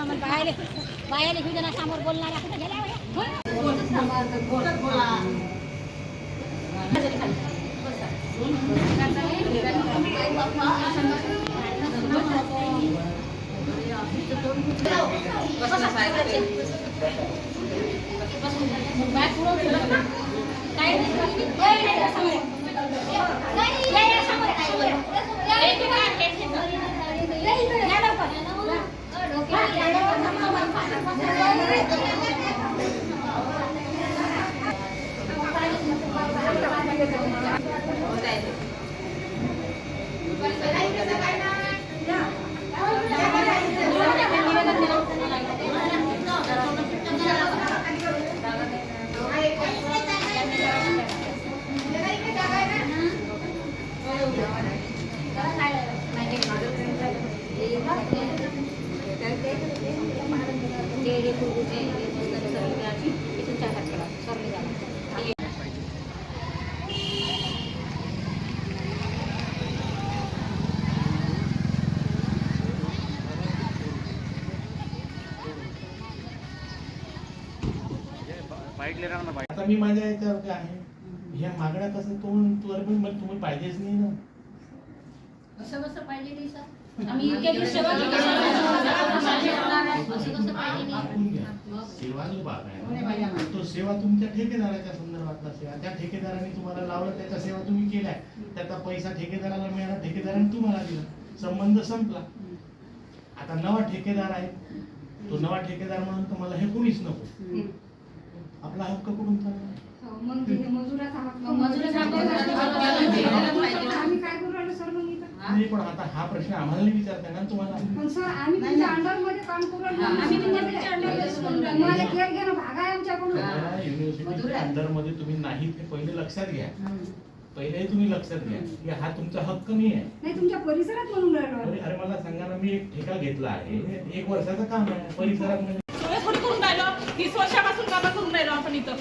बायाले घेऊ देणार समोर बोलणाऱ्या कुठे गेल्या आता मी माझ्या याच्यावर आहे ह्या मागण्या कसं तुम्ही पाहिजेच नाही ना असं कसं पाहिजे नाही सर आम्ही इतके दिवस सेवा केली सेवा जो भाग आहे तो सेवा तुमच्या ठेकेदाराच्या संदर्भातला सेवा त्या ठेकेदाराने तुम्हाला लावलं त्याच्या सेवा तुम्ही केल्या त्याचा पैसा ठेकेदाराला मिळाला ठेकेदाराने तुम्हाला दिला संबंध संपला आता नवा ठेकेदार आहे तो नवा ठेकेदार म्हणून तुम्हाला हे कोणीच नको आपला हक्क कुठून चालला नाही पण आता हा प्रश्न आम्हाला नाही विचारता ना तुम्हाला युनिव्हर्सिटीच्या अंडर मध्ये तुम्ही नाही ते पहिले लक्षात घ्या पहिले तुम्ही लक्षात घ्या की हा तुमचा हक्क नाही आहे तुमच्या परिसरात म्हणून अरे मला सांगा ना मी एक ठेका घेतला आहे 1 वर्षाचं काम आहे परिसरात मध्ये 30 वर्षापासून काम करून राहिलो आपण इथं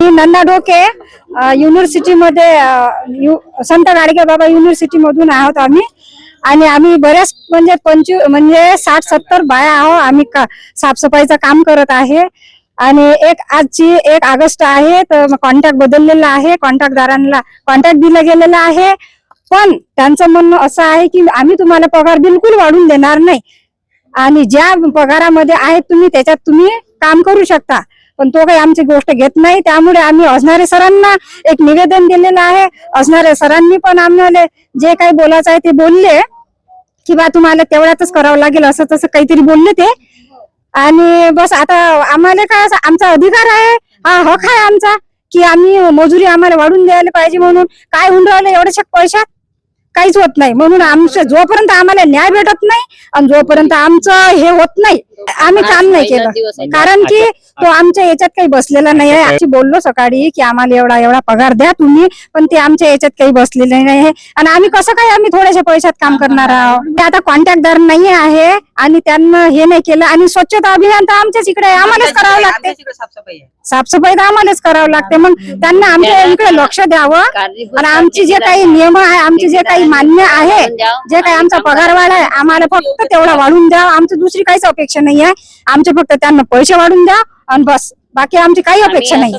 नन्ना ढोके युनिव्हर्सिटी मध्ये संत गाडगे बाबा युनिव्हर्सिटी मधून आहोत आम्ही आणि आम्ही बऱ्याच म्हणजे 60-70 बाया आहोत आम्ही साफसफाईचं काम करत आहे आणि आजची 1 ऑगस्ट आहे तर कॉन्ट्रॅक्ट बदललेला आहे कॉन्ट्रॅक्टदारांना कॉन्ट्रॅक्ट दिला गेलेला आहे पण त्यांचं म्हणणं असं आहे की आम्ही तुम्हाला पगार बिलकुल वाढवून देणार नाही आणि ज्या पगारामध्ये आहे तुम्ही त्याच्यात तुम्ही काम करू शकता पण तो काही आमची गोष्ट घेत नाही त्यामुळे आम्ही असणारे सरांना एक निवेदन दिलेलं आहे असणारे सरांनी पण आम्हाला जे काही बोलायचं आहे ते बोलले की बा तुम्हाला तेवढ्यातच करावं लागेल असं तसं काहीतरी बोलले ते आणि बस आता आम्हाला काय आमचा अधिकार आहे हा हक आहे आमचा की आम्ही मजुरी आम्हाला वाढून द्यायला पाहिजे म्हणून काय होऊन राहिलं एवढ्याशा पैशात काहीच होत नाही म्हणून आमचं जोपर्यंत आम्हाला न्याय भेटत नाही आणि जोपर्यंत आमचं हे होत नाही आम्ही काम नाही केलं कारण की तो आमच्या याच्यात काही बसलेला नाही आहे आम्ही बोललो सकाळी की आम्हाला एवढा पगार द्या तुम्ही पण ते आमच्या याच्यात काही बसलेले नाही आहे आणि आम्ही कसं काय आम्ही थोड्याशा पैशात काम करणार आहोत ते आता कॉन्ट्रॅक्टदार नाही आहे आणि त्यांना हे नाही केलं आणि स्वच्छता अभियान तर आमच्याच इकडे आम्हालाच करावं लागते साफसफाई तर आम्हालाच करावं लागते मग त्यांना आमच्या इकडे लक्ष द्यावं आणि आमची जे काही नियम आहे आमचे जे काही मान्य आहे जे काही आमचा पगार वाढ आहे आम्हाला फक्त तेवढा वाढून द्या आमची दुसरी काहीच अपेक्षा नाही आहे आमचे फक्त त्यांना पैसे वाढून द्या आणि बस बाकी आमची काही अपेक्षा नाही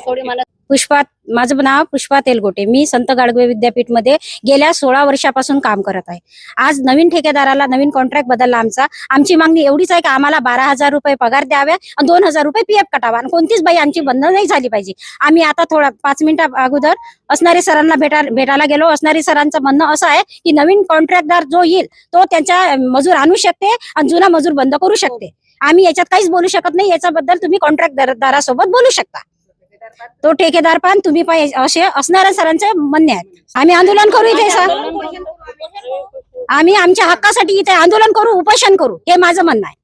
पुष्पा माझं नाव पुष्पा तेलगोटे मी संत गाडगे विद्यापीठ मध्ये गेल्या 16 वर्षापासून काम करत आहे आज नवीन ठेकेदाराला नवीन कॉन्ट्रॅक्ट बदलला आमची मागणी एवढीच आहे की आम्हाला 12,000 रुपये पगार द्याव्या आणि 2,000 रुपये पीएफ कटावा आणि कोणतीच बाई आमची बंद नाही झाली पाहिजे आम्ही आता थोडा 5 मिनिटं अगोदर असणारे सरांना भेटायला गेलो असणारे सरांचं म्हणणं असं आहे की नवीन कॉन्ट्रॅक्टदार जो येईल तो त्यांच्या मजूर आणू शकते आणि जुना मजूर बंद करू शकते आम्ही याच्यात काहीच बोलू शकत नाही याच्याबद्दल तुम्ही कॉन्ट्रॅक्टदारासोबत बोलू शकता तो ठेकेदार पण तुम्ही पण असे असणाऱ्या सरांचे म्हणणे आहेत आम्ही आंदोलन करू इथे सर आम्ही आमच्या हक्कासाठी इथे आंदोलन करू उपोषण करू हे माझं म्हणणं आहे